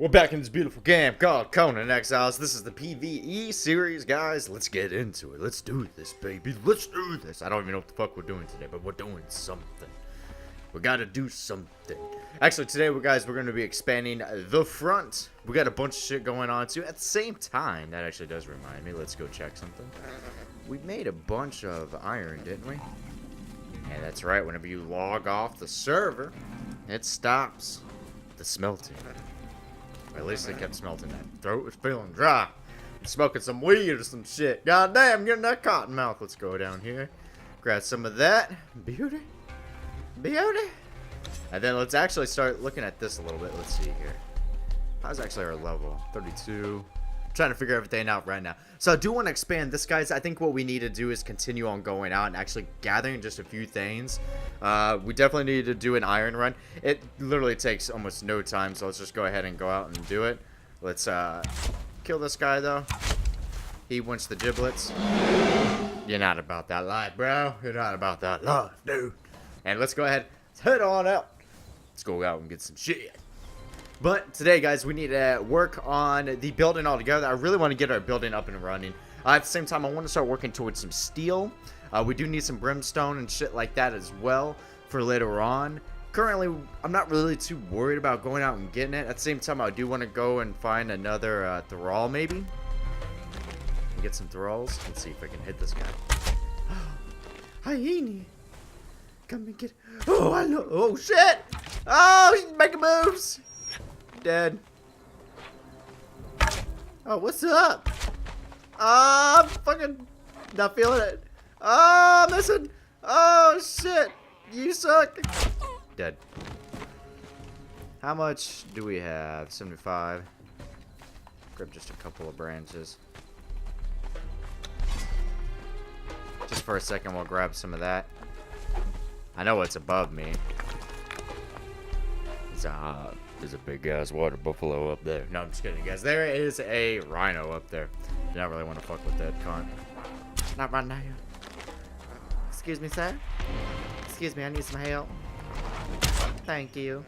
We're back in this beautiful game called Conan Exiles. This is the PvE series, guys. Let's get into it. Let's do this, baby. Let's do this. I don't even know what the fuck we're doing today, but we're doing something. We gotta do something. Actually, today, we're going to be expanding the front. We got a bunch of shit going on, too. At the same time, that actually does remind me. Let's go check something. We made a bunch of iron, didn't we? Yeah, that's right. Whenever you log off the server, it stops the smelting. Or at least they kept smelting that. Throat was feeling dry. I'm smoking some weed or some shit. God damn, I'm getting that cotton mouth. Let's go down here. Grab some of that. Beauty. Beauty. And then let's actually start looking at this a little bit. Let's see here. How's actually our level? 32. I'm trying to figure everything out right now. So I do want to expand this, guys. I think what we need to do is continue on going out and actually gathering just a few things. We definitely need to do an iron run. It literally takes almost no time, so let's just go ahead and go out and do it. Let's kill this guy, though. He wants the giblets. You're not about that life, bro. You're not about that life, dude. And let's go ahead. Let's head on out. Let's go out and get some shit. But today, guys, we need to work on the building altogether. I really want to get our building up and running. At the same time, I want to start working towards some steel. We do need some brimstone and shit like that as well for later on. Currently, I'm not really too worried about going out and getting it. At the same time, I do want to go and find another thrall, maybe. Get some thralls. Let's see if I can hit this guy. Hyena. Come and get. Oh, I know. Oh, shit. Oh, he's making moves. Dead. Oh, what's up? I'm fucking not feeling it. Oh, I'm missing. Oh, shit. You suck. Dead. How much do we have? 75. Grab just a couple of branches. Just for a second, we'll grab some of that. I know what's above me. There's a big ass water buffalo up there. No, I'm just kidding, guys. There is a rhino up there. Do not really want to fuck with that cunt. Not right now. Excuse me, sir. Excuse me, I need some help. Thank you.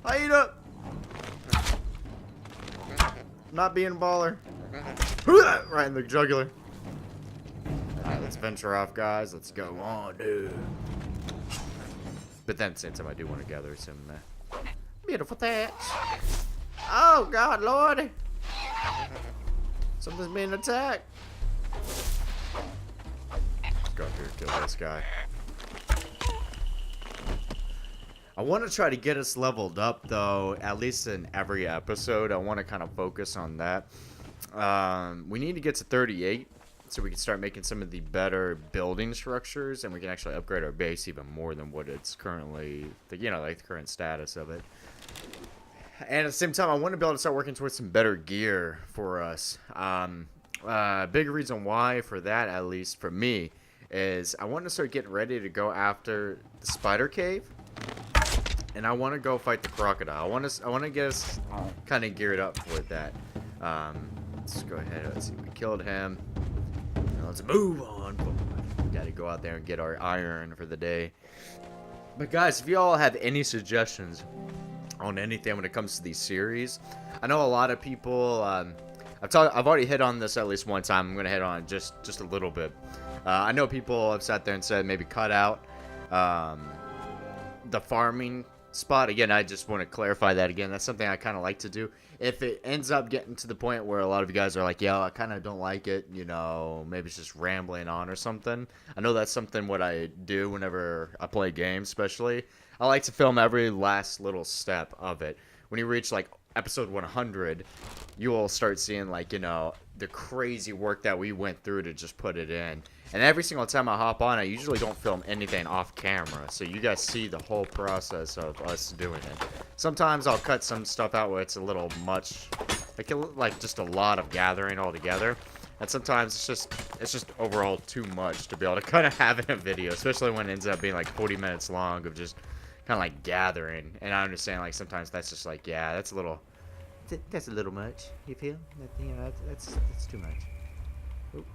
I eat up. Not being a baller. Right in the jugular. Alright, let's venture off, guys. Let's go on, dude. But then, at the same time, I do want to gather some beautiful thatch. Oh, God, Lord. Something's being attacked. Let's go up here and kill this guy. I want to try to get us leveled up, though, at least in every episode. I want to kind of focus on that. We need to get to 38. So we can start making some of the better building structures, and we can actually upgrade our base even more than what it's currently, you know, like the current status of it. And at the same time, I want to be able to start working towards some better gear for us. Big reason why for that, at least for me, is I want to start getting ready to go after the spider cave, and I want to go fight the crocodile. I want to get us kind of geared up for that. Let's go ahead. Let's see. We killed him. Let's move on forward. We gotta go out there and get our iron for the day. But guys, if you all have any suggestions on anything when it comes to these series, I know a lot of people. I've already hit on this at least one time. I'm gonna hit on it just a little bit. I know people have sat there and said maybe cut out the farming spot. Again, I just want to clarify that again. That's something I kind of like to do. If it ends up getting to the point where a lot of you guys are like, yeah, I kind of don't like it, you know, maybe it's just rambling on or something. I know that's something what I do whenever I play games, especially. I like to film every last little step of it. When you reach, like, episode 100, you will start seeing, like, you know, the crazy work that we went through to just put it in. And every single time I hop on, I usually don't film anything off camera. So you guys see the whole process of us doing it. Sometimes I'll cut some stuff out where it's a little much, like just a lot of gathering altogether. And sometimes it's just overall too much to be able to kind of have in a video, especially when it ends up being like 40 minutes long of just kind of like gathering. And I understand, like, sometimes that's just like, yeah, that's a little much. You feel? You know, that's too much. Oop.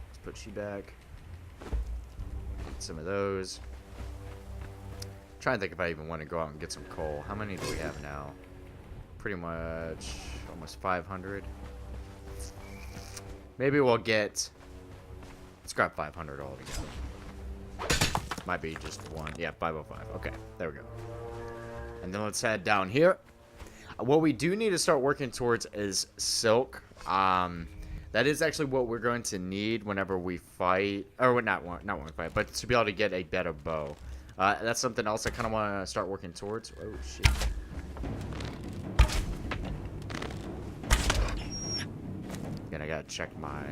Let's put you back. Get some of those. trying to think if I even want to go out and get some coal. How many do we have now? Pretty much almost 500. Maybe we'll get... Let's grab 500 all together. Might be just one. Yeah, 505. Okay, there we go. And then let's head down here. What we do need to start working towards is silk. That is actually what we're going to need whenever we fight. Or not when we fight, but to be able to get a better bow. That's something else I kind of want to start working towards. Oh, shit. Again, I gotta check my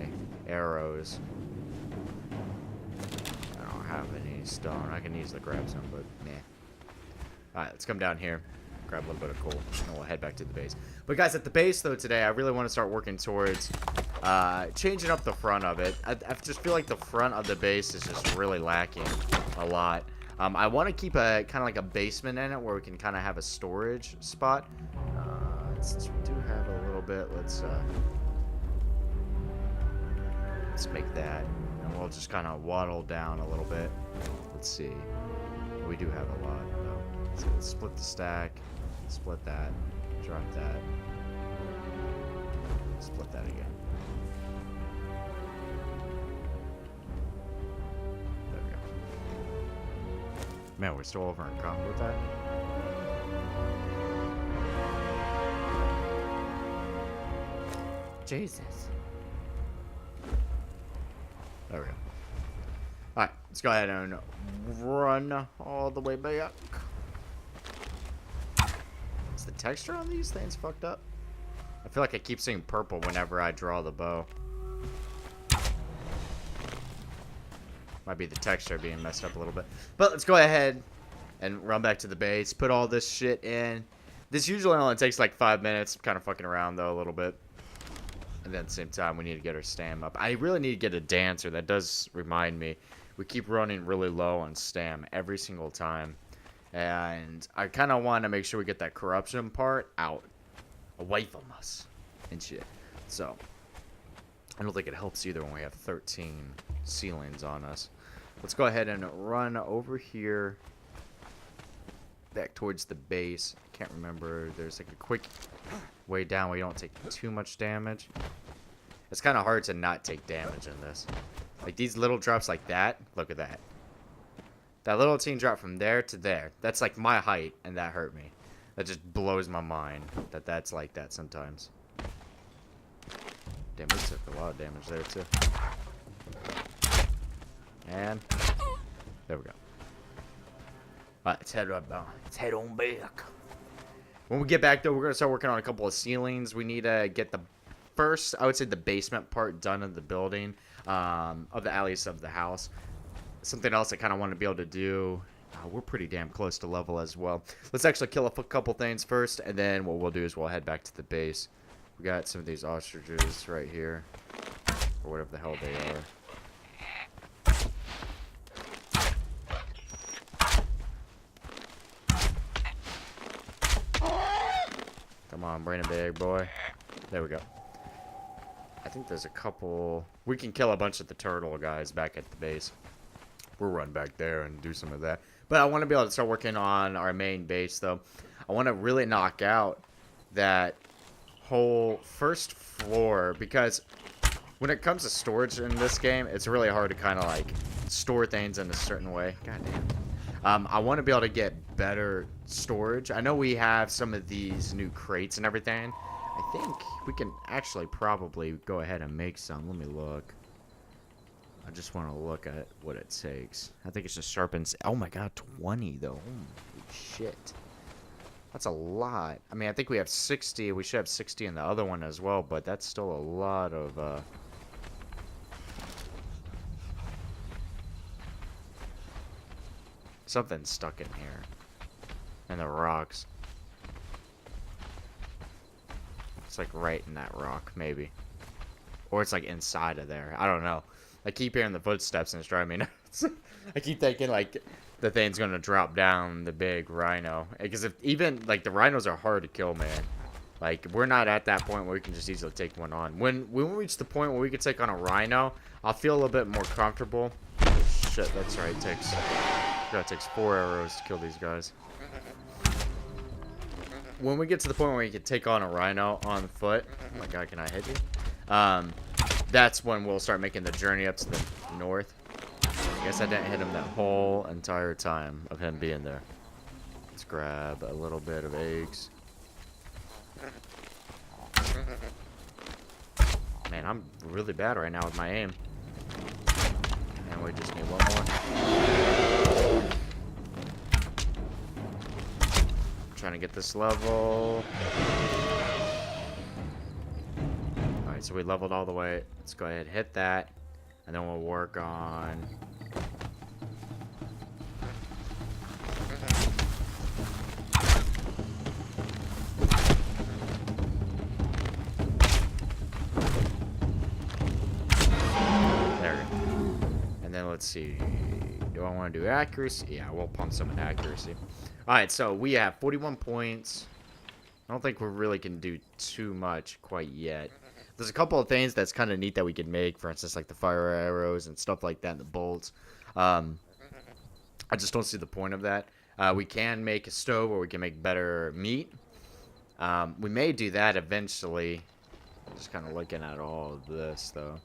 arrows. I don't have any stone. I can easily grab some, but nah. Alright, let's come down here. Grab a little bit of coal, and we'll head back to the base. But guys, at the base, though, today, I really want to start working towards changing up the front of it. I just feel like the front of the base is just really lacking a lot. I want to keep a kind of like a basement in it where we can kind of have a storage spot. Since we do have a little bit, let's make that, and we'll just kind of waddle down a little bit. Let's see. We do have a lot, though. So let's split the stack, split that, drop that, split that again. There we go. Man, we're still over in combo with that. Jesus. There we go. Alright, let's go ahead and run all the way back. Is the texture on these things fucked up? I feel like I keep seeing purple whenever I draw the bow. Might be the texture being messed up a little bit. But let's go ahead and run back to the base. Put all this shit in. This usually only takes like 5 minutes. I'm kind of fucking around though a little bit. And then at the same time, we need to get our stam up. I really need to get a dancer. That does remind me. We keep running really low on stam every single time. And I kind of want to make sure we get that corruption part out. Away from us. And shit. So, I don't think it helps either when we have 13 ceilings on us. Let's go ahead and run over here. Back towards the base. I can't remember. There's like a quick way down where you don't take too much damage. It's kind of hard to not take damage in this. Like these little drops like that. Look at that. That little teeny drop from there to there. That's like my height, and that hurt me. That just blows my mind that that's like that sometimes. Damn, we took a lot of damage there too. And there we go. Alright, let's head right back. Let's head on back. When we get back, though, we're going to start working on a couple of ceilings. We need to get the first, I would say, the basement part done of the building, of the alleys of the house. Something else I kind of want to be able to do. We're pretty damn close to level as well. Let's actually kill a couple things first, and then what we'll do is we'll head back to the base. We got some of these ostriches right here, or whatever the hell they are. Come on, bring it big, boy. There we go. I think there's a couple... We can kill a bunch of the turtle guys back at the base. We'll run back there and do some of that. But I want to be able to start working on our main base, though. I want to really knock out that whole first floor, because when it comes to storage in this game, it's really hard to kind of, like, store things in a certain way. God damn. I want to be able to get better storage. I know we have some of these new crates and everything. I think we can actually probably go ahead and make some. Let me look. I just want to look at what it takes. I think it's just sharpens. Oh my god, 20 though. Holy shit. That's a lot. I mean, I think we have 60. We should have 60 in the other one as well, but that's still a lot of... Something's stuck in here. And the rocks. It's like right in that rock, maybe. Or it's like inside of there. I don't know. I keep hearing the footsteps and it's driving me nuts. I keep thinking like the thing's gonna drop down the big rhino. Because if even like the rhinos are hard to kill, man. Like we're not at that point where we can just easily take one on. When we reach the point where we can take on a rhino, I'll feel a little bit more comfortable. Oh, shit, that's right. It takes That takes 4 arrows to kill these guys. When we get to the point where you can take on a rhino on foot, oh my god, can I hit you? That's when we'll start making the journey up to the north. I guess I didn't hit him that whole entire time of him being there. Let's grab a little bit of eggs. Man, I'm really bad right now with my aim. And we just need one more. Trying to get this level. Alright, so we leveled all the way. Let's go ahead and hit that. And then we'll work on... Let's see. Do I want to do accuracy? Yeah, we'll pump some in accuracy. Alright, so we have 41 points. I don't think we really can do too much quite yet. There's a couple of things that's kind of neat that we can make. For instance, like the fire arrows and stuff like that, and the bolts. I just don't see the point of that. We can make a stove, or we can make better meat. We may do that eventually. I'm just kind of looking at all of this, though.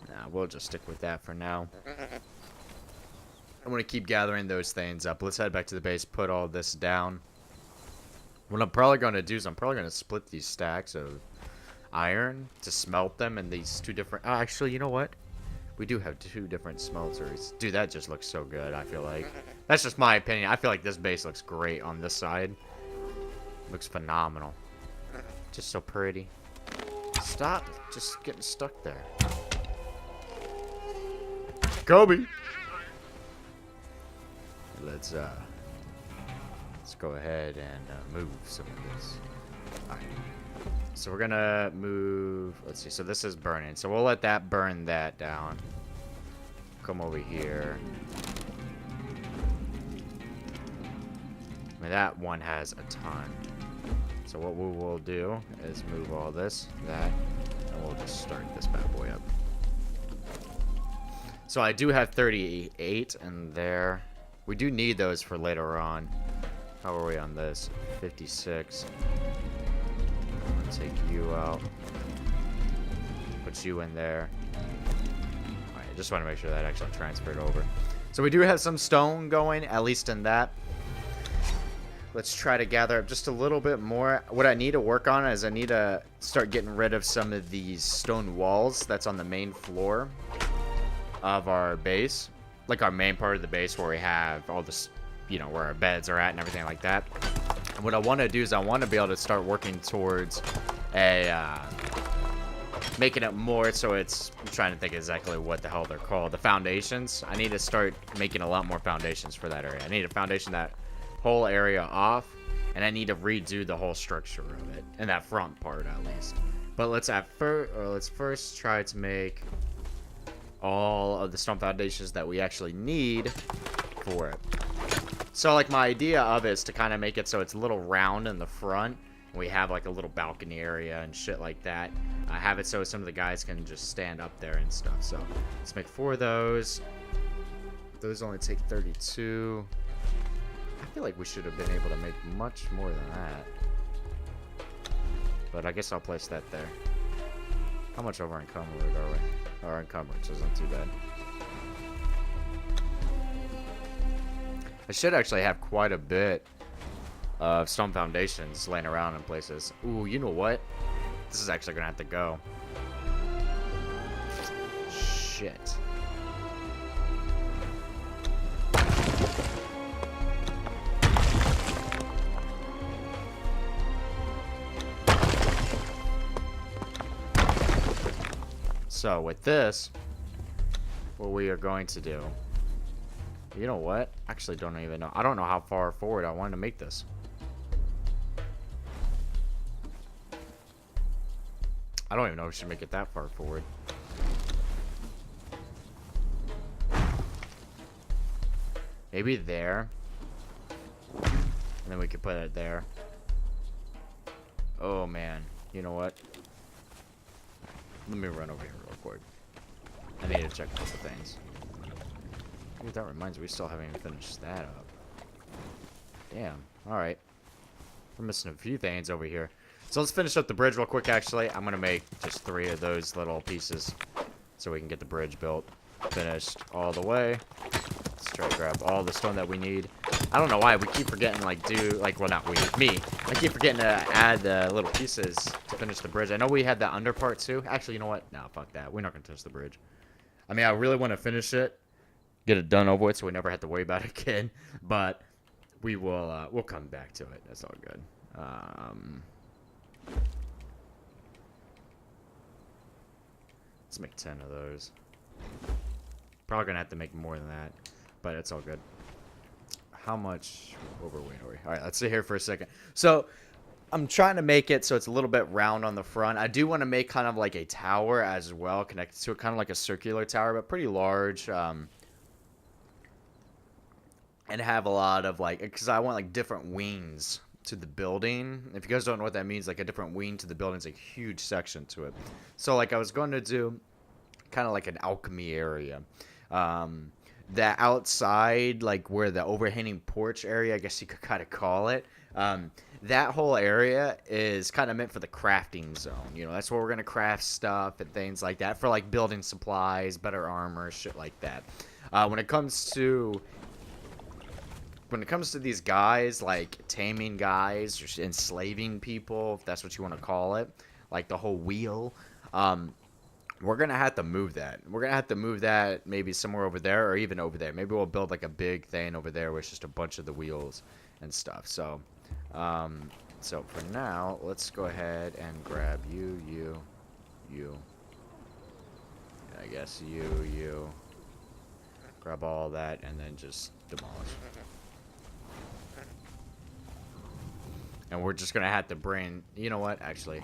Nah, we'll just stick with that for now. I want to keep gathering those things up. Let's head back to the base, put all this down. What I'm probably going to do is I'm probably going to split these stacks of iron to smelt them in these two different... Oh, actually, you know what? We do have 2 different smelters. Dude, that just looks so good, I feel like. That's just my opinion. I feel like this base looks great on this side. Looks phenomenal. Just so pretty. Stop just getting stuck there. Kobe! Let's go ahead and move some of this. Alright. So we're gonna move... Let's see. So this is burning. So we'll let that burn that down. Come over here. I mean, that one has a ton. So what we will do is move all this, that, and we'll just start this bad boy up. So I do have 38 in there. We do need those for later on. How are we on this? 56. I'm gonna take you out. Put you in there. Alright, just want to make sure that actually transferred over. So we do have some stone going, at least in that. Let's try to gather up just a little bit more. What I need to work on is I need to start getting rid of some of these stone walls that's on the main floor of our base, like our main part of the base where we have all this, you know, where our beds are at and everything like that. And what I want to do is I want to be able to start working towards a making it more so it's... I'm trying to think exactly what the hell they're called. The foundations. I need to start making a lot more foundations for that area. I need a foundation that whole area off, and I need to redo the whole structure of it, and that front part at least. But let's first try to make all of the stone foundations that we actually need for it. So like my idea of it is to kind of make it so it's a little round in the front. We have like a little balcony area and shit like that. Have it so some of the guys can just stand up there and stuff. So let's make 4 of those. Those only take 32. I feel like we should have been able to make much more than that. But I guess I'll place that there. How much over encumbered are we? Our encumbrance isn't too bad. I should actually have quite a bit of stone foundations laying around in places. Ooh, you know what? This is actually gonna have to go. Shit. So with this, what we are going to do, you know what? Actually, don't even know. I don't know how far forward I wanted to make this. I don't even know if we should make it that far forward. Maybe there. And then we could put it there. Oh man, you know what? Let me run over here real quick. I need to check a couple things. Ooh, that reminds me, we still haven't even finished that up. Damn. Alright. We're missing a few things over here. So let's finish up the bridge real quick, actually. I'm going to make just 3 of those little pieces so we can get the bridge built. Finished all the way. Let's try to grab all the stone that we need. I don't know why we keep forgetting, like, well, not we, me. I keep forgetting to add the little pieces to finish the bridge. I know we had that under part, too. Actually, you know what? No, fuck that. We're not going to touch the bridge. I mean, I really want to finish it. Get it done over with so we never have to worry about it again. But we will, we'll come back to it. That's all good. Let's make 10 of those. Probably gonna have to make more than that, but it's all good. How much overweight are we? All right, let's sit here for a second. So I'm trying to make it so it's a little bit round on the front. I do want to make kind of like a tower as well, connected to it, kind of like a circular tower, but pretty large. And have a lot of like, because I want like different wings to the building. If you guys don't know what that means, like a different wing to the building is a huge section to it. So like I was going to do kind of like an alchemy area. That outside, like where the overhanging porch area, I guess you could kind of call it. That whole area is kind of meant for the crafting zone. You know, that's where we're going to craft stuff and things like that for like building supplies, better armor, shit like that. When it comes to these guys, like taming guys or enslaving people, if that's what you want to call it, like the whole wheel, we're going to have to move that. We're going to have to move that maybe somewhere over there or even over there. Maybe we'll build like a big thing over there where it's just a bunch of the wheels and stuff. So, so for now, let's go ahead and grab you. I guess you. Grab all that and then just demolish. And we're just going to have to bring... You know what? Actually,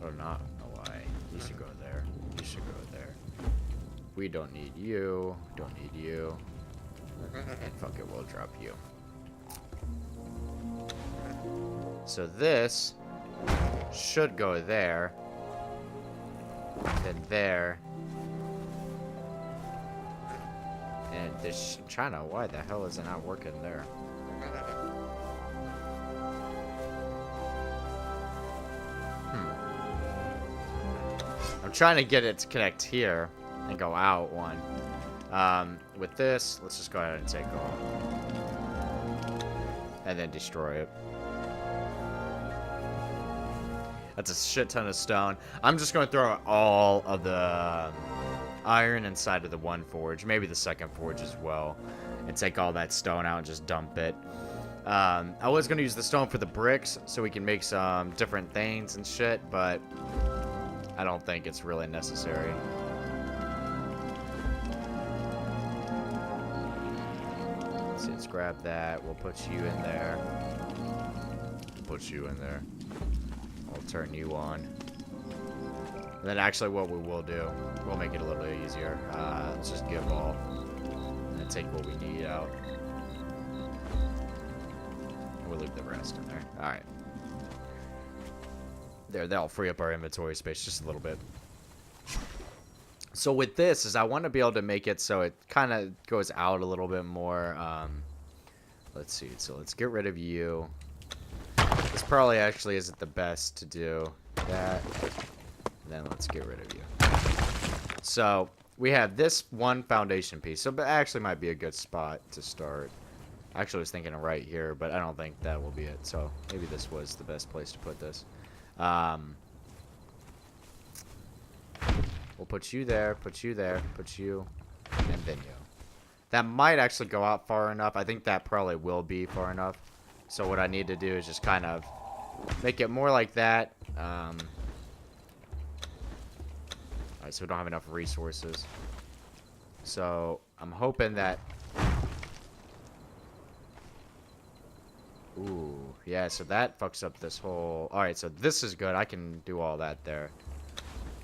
I do not know why. You should go there. You should go there. We don't need you. Don't need you. And fuck it, we'll drop you. So this should go there. Then there. And this... China, why the hell is it not working there? I'm trying to get it to connect here and go out one. With this, let's just go ahead and take all. And then destroy it. That's a shit ton of stone. I'm just going to throw all of the iron inside of the one forge. Maybe the second forge as well. And take all that stone out and just dump it. I was going to use the stone for the bricks so we can make some different things and shit, but I don't think it's really necessary. Let's grab that. We'll put you in there. Put you in there. We'll turn you on. And then actually what we will do, we'll make it a little bit easier. Let's just give all. And then take what we need out. And we'll leave the rest in there. Alright. There, that'll free up our inventory space just a little bit. So with this is I want to be able to make it so it kind of goes out a little bit more. Let's see. So let's get rid of you. This probably actually isn't the best to do that. And then let's get rid of you. So we have this one foundation piece. So it actually might be a good spot to start. I actually was thinking of right here, but I don't think that will be it. So maybe this was the best place to put this. We'll put you there, put you there, put you, and then you. That might actually go out far enough. I think that probably will be far enough. So what I need to do is just kind of make it more like that. Alright, so we don't have enough resources. So I'm hoping that... Ooh, yeah, so that fucks up this whole... Alright, so this is good. I can do all that there.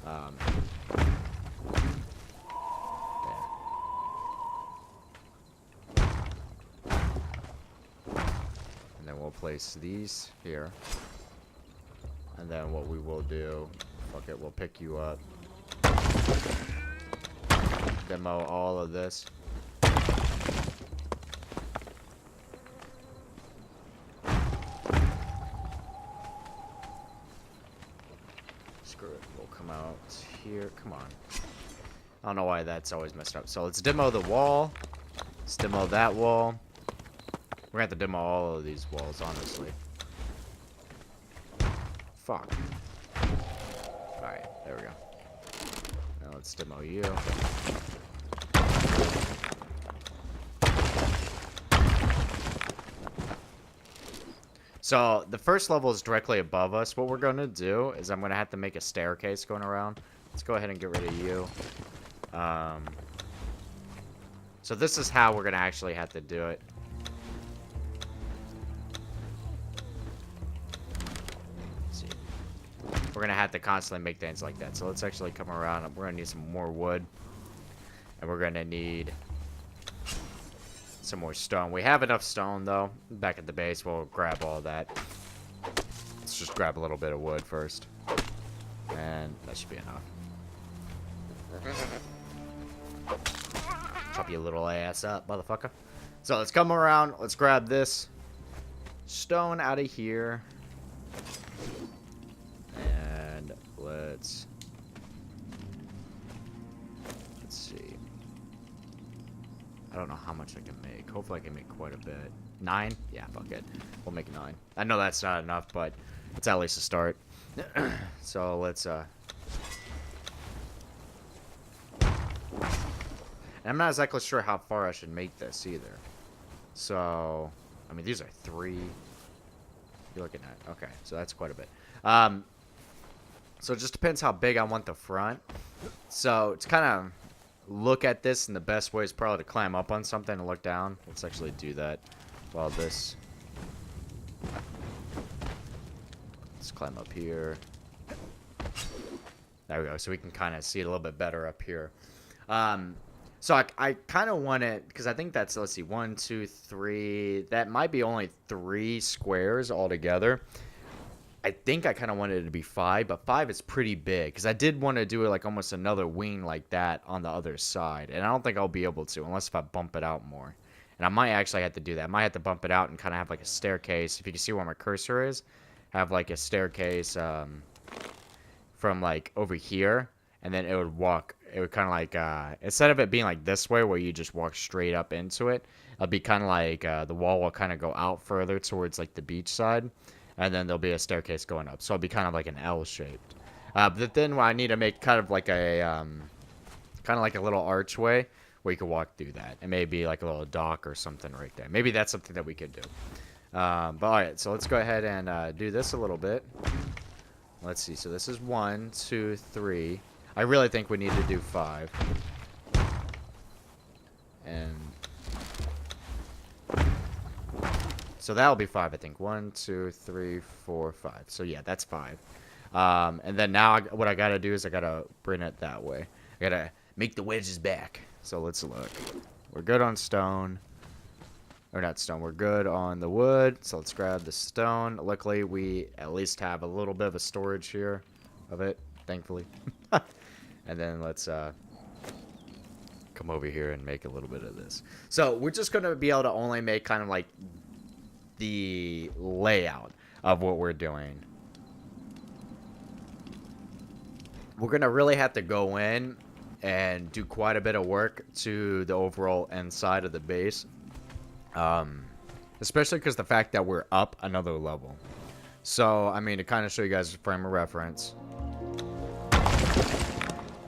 There. And then we'll place these here. And then what we will do... Fuck it, we'll pick you up. Demo all of this. demo here. Come on. I don't know why that's always messed up. So let's demo the wall. Let's demo that wall. We're gonna have to demo all of these walls, honestly. Fuck. Alright, there we go. Now let's demo you. So the first level is directly above us. What we're gonna do is I'm gonna have to make a staircase going around. Let's go ahead and get rid of you. So this is how we're gonna actually have to do it. Let's see. We're gonna have to constantly make things like that. So let's actually come around. We're gonna need some more wood, and we're gonna need some more stone. We have enough stone though. Back at the base, we'll grab all that. Let's just grab a little bit of wood first, and that should be enough. Chop your little ass up, motherfucker. So let's come around. Let's grab this stone out of here, and let's see. I don't know how much I can make. Hopefully I can make quite a bit. 9? Yeah, fuck it. We'll make 9. I know that's not enough, but it's at least a start. So let's I'm not exactly sure how far I should make this either. So, I mean, these are 3. You're looking at, okay, so that's quite a bit. So it just depends how big I want the front. So it's kind of look at this, and the best way is probably to climb up on something and look down. Let's actually do that while this. Let's climb up here. There we go. So we can kind of see it a little bit better up here. So I kind of want it, because I think that's, let's see, 1, 2, 3. That might be only 3 squares altogether. I think I kind of wanted it to be 5, but 5 is pretty big, because I did want to do it like almost another wing like that on the other side, and I don't think I'll be able to unless if I bump it out more. And I might actually have to do that. I might have to bump it out and kind of have like a staircase. If you can see where my cursor is, have like a staircase from like over here, and then it would walk. It would kind of like instead of it being like this way where you just walk straight up into it, it'll be kind of like the wall will kind of go out further towards like the beach side. And then there'll be a staircase going up. So it'll be kind of like an L-shaped. But then I need to make kind of like a little archway where you can walk through that. And maybe like a little dock or something right there. Maybe that's something that we could do. But alright, so let's go ahead and do this a little bit. Let's see. So this is 1, 2, 3. I really think we need to do 5. And so that'll be 5, I think. 1, 2, 3, 4, 5. So yeah, that's 5. And then now what I gotta do is I gotta bring it that way. I gotta make the wedges back. So let's look. We're good on stone. Or not stone. We're good on the wood. So let's grab the stone. Luckily, we at least have a little bit of a storage here of it, thankfully. And then let's come over here and make a little bit of this. So we're just gonna be able to only make kind of like the layout of what we're doing. We're gonna really have to go in and do quite a bit of work to the overall inside of the base, especially because the fact that we're up another level. So I mean, to kind of show you guys a frame of reference,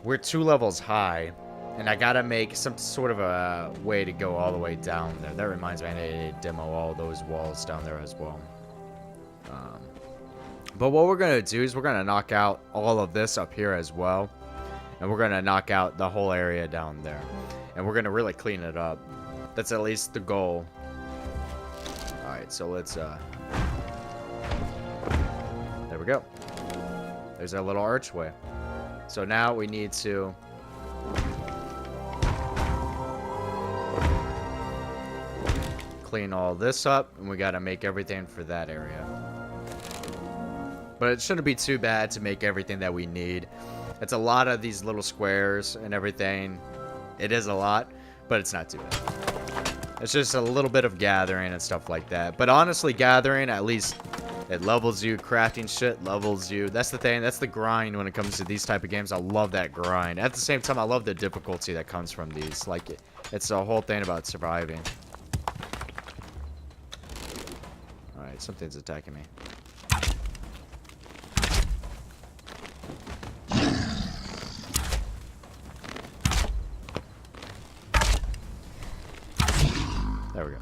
we're 2 levels high, and I gotta make some sort of a way to go all the way down there. That reminds me, I need to demo all those walls down there as well. But what we're gonna do is we're gonna knock out all of this up here as well, and we're gonna knock out the whole area down there, and we're gonna really clean it up. That's at least the goal. All right, so let's there we go. There's our little archway. So now we need to clean all this up, and we got to make everything for that area. But it shouldn't be too bad to make everything that we need. It's a lot of these little squares and everything. It is a lot, but it's not too bad. It's just a little bit of gathering and stuff like that. But honestly, gathering at least It levels you. Crafting shit levels you. That's the thing. That's the grind when it comes to these type of games. I love that grind. At the same time, I love the difficulty that comes from these. Like, it's the whole thing about surviving. Alright, something's attacking me. There we go.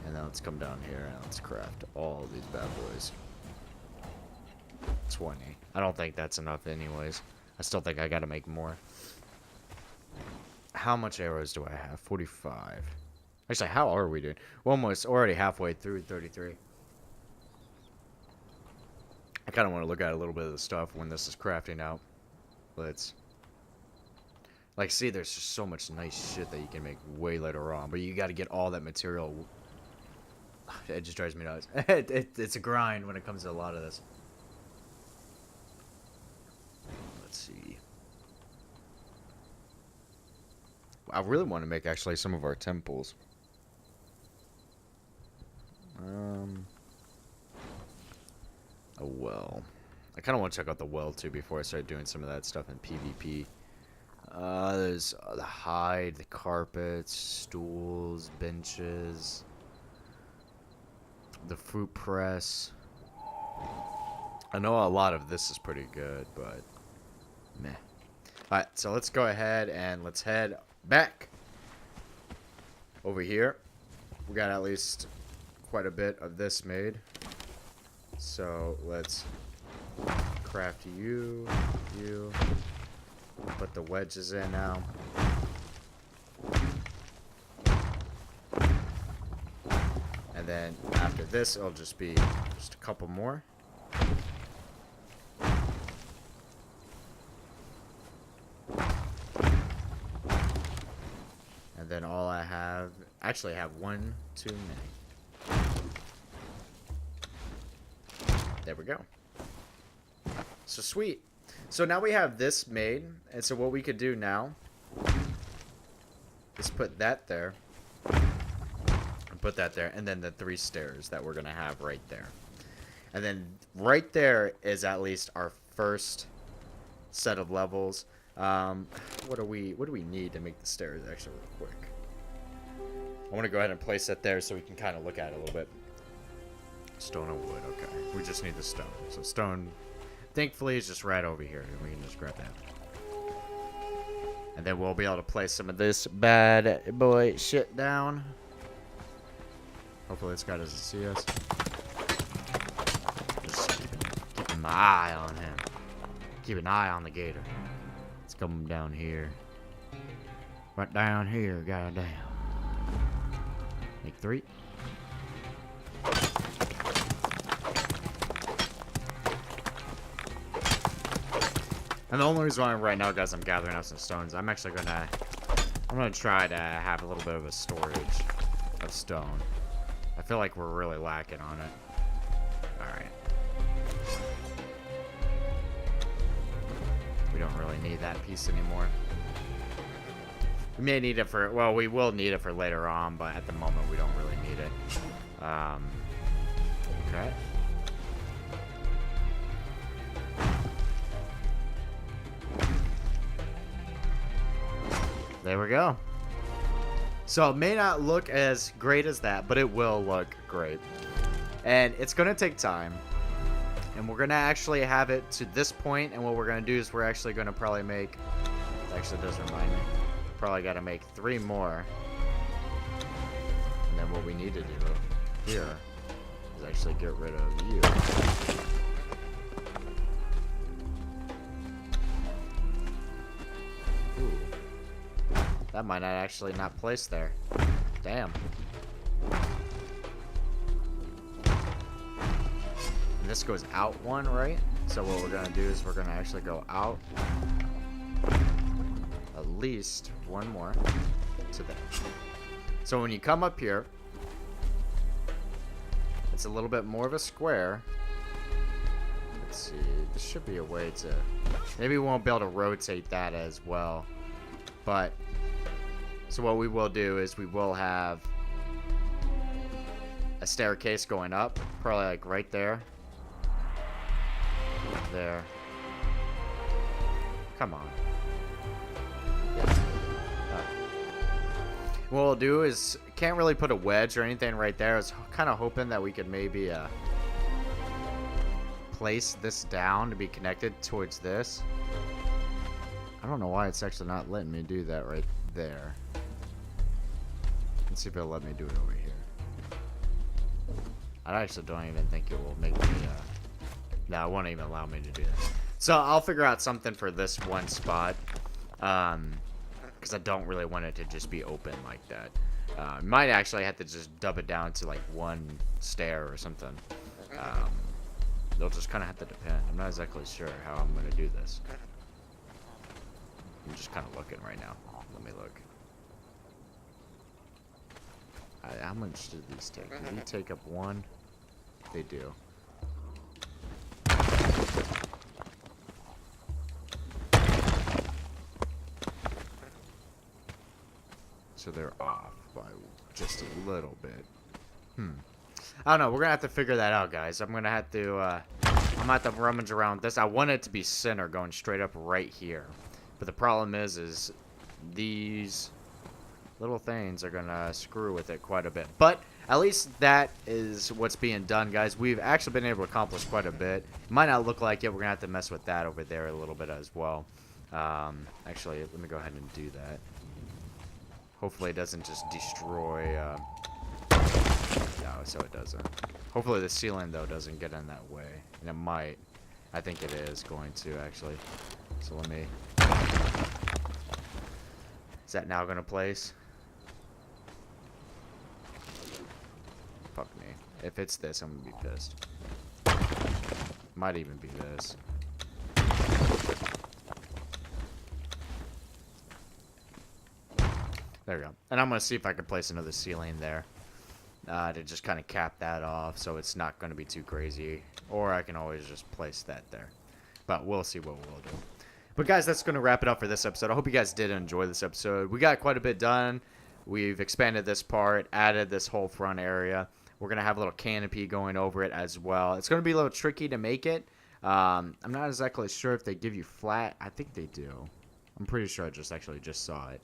And then let's come down here and let's craft all these bad boys. 20. I don't think that's enough anyways. I still think I gotta make more. How much arrows do I have? 45. Actually, how are we doing? We're almost already halfway through 33. I kind of want to look at a little bit of the stuff when this is crafting out. Let's... Like, see, there's just so much nice shit that you can make way later on. But you got to get all that material. It just drives me nuts. It's a grind when it comes to a lot of this. Let's see. I really want to make, actually, some of our temples. A well. I kind of want to check out the well, too, before I start doing some of that stuff in PvP. There's the hide, the carpets, stools, benches, the fruit press. I know a lot of this is pretty good, but meh. Alright, so let's go ahead and let's head back over here. We got at least quite a bit of this made. So let's craft you. Put the wedges in now. And then after this, it'll just be just a couple more. And then all I have, actually I have one too many. There we go. So sweet. So now we have this made, and so what we could do now is put that there, and put that there, and then the 3 stairs that we're gonna have right there. And then right there is at least our first set of levels. What do we need to make the stairs actually real quick? I want to go ahead and place that there so we can kind of look at it a little bit. Stone and wood, okay. We just need the stone. So stone, thankfully, is just right over here. We can just grab that. And then we'll be able to place some of this bad boy shit down. Hopefully this guy doesn't see us. Just keeping my eye on him. Keep an eye on the gator. Let's come down here. Right down here, goddamn. Make 3. And the only reason why right now, guys, I'm gathering up some stones, I'm gonna try to have a little bit of a storage of stone. I feel like we're really lacking on it. Alright. We don't really need that piece anymore. We may need it for, well, we will need it for later on, but at the moment we don't really need it. Okay. There we go. So it may not look as great as that, but it will look great. And it's going to take time. And we're going to actually have it to this point, and what we're going to do is we're actually going to probably make... It actually does remind me. Probably got to make 3 more. And then what we need to do here is actually get rid of you. Ooh. That might not actually not place there. Damn. And this goes out 1, right? So what we're going to do is we're going to actually go out at least 1 more to there. So when you come up here, it's a little bit more of a square. Let's see. This should be a way to... Maybe we won't be able to rotate that as well. But... So what we will do is we will have a staircase going up. Probably like right there. There. Come on. Yeah. What we'll do is, can't really put a wedge or anything right there. I was kind of hoping that we could maybe place this down to be connected towards this. I don't know why it's actually not letting me do that right there. Let's see if it'll let me do it over here. I actually don't even think it will make me, no, it won't even allow me to do that. So I'll figure out something for this one spot. Because I don't really want it to just be open like that. Might actually have to just dub it down to like one stair or something. It'll just kind of have to depend. I'm not exactly sure how I'm going to do this. I'm just kind of looking right now. Let me look. How much do these take? Do they take up one? They do. So they're off by just a little bit. I don't know. We're going to have to figure that out, guys. I'm going to have to, I'm going to have to rummage around this. I want it to be center, going straight up right here. But the problem is these little things are going to screw with it quite a bit. But at least that is what's being done, guys. We've actually been able to accomplish quite a bit. It might not look like it. We're going to have to mess with that over there a little bit as well. Actually, let me go ahead and do that. Hopefully it doesn't just destroy, no, so it doesn't. Hopefully the ceiling, though, doesn't get in that way. And it might. I think it is going to, actually. So let me... Is that now going to place? Fuck me. If it's this, I'm going to be pissed. Might even be this. There we go. And I'm going to see if I can place another ceiling there to just kind of cap that off so it's not going to be too crazy. Or I can always just place that there. But we'll see what we'll do. But guys, that's going to wrap it up for this episode. I hope you guys did enjoy this episode. We got quite a bit done. We've expanded this part, added this whole front area. We're going to have a little canopy going over it as well. It's going to be a little tricky to make it. I'm not exactly sure if they give you flat. I think they do. I'm pretty sure I just saw it.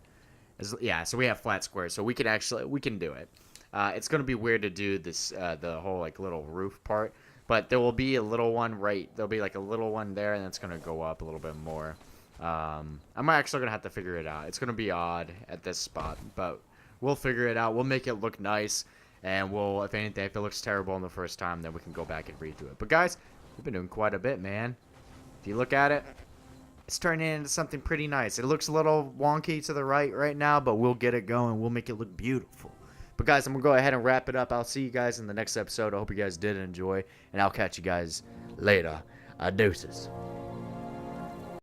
Yeah, so we have flat squares, so we can do it. It's going to be weird to do this, the whole, like, little roof part, but there will be a little one there'll be, like, a little one there, and it's going to go up a little bit more. I'm actually going to have to figure it out. It's going to be odd at this spot, but we'll figure it out. We'll make it look nice, and we'll, if anything, if it looks terrible in the first time, then we can go back and redo it. But, guys, we've been doing quite a bit, man. If you look at it, it's turning into something pretty nice. It looks a little wonky to the right now, but we'll get it going. We'll make it look beautiful. But, guys, I'm going to go ahead and wrap it up. I'll see you guys in the next episode. I hope you guys did enjoy, and I'll catch you guys later. Deuces.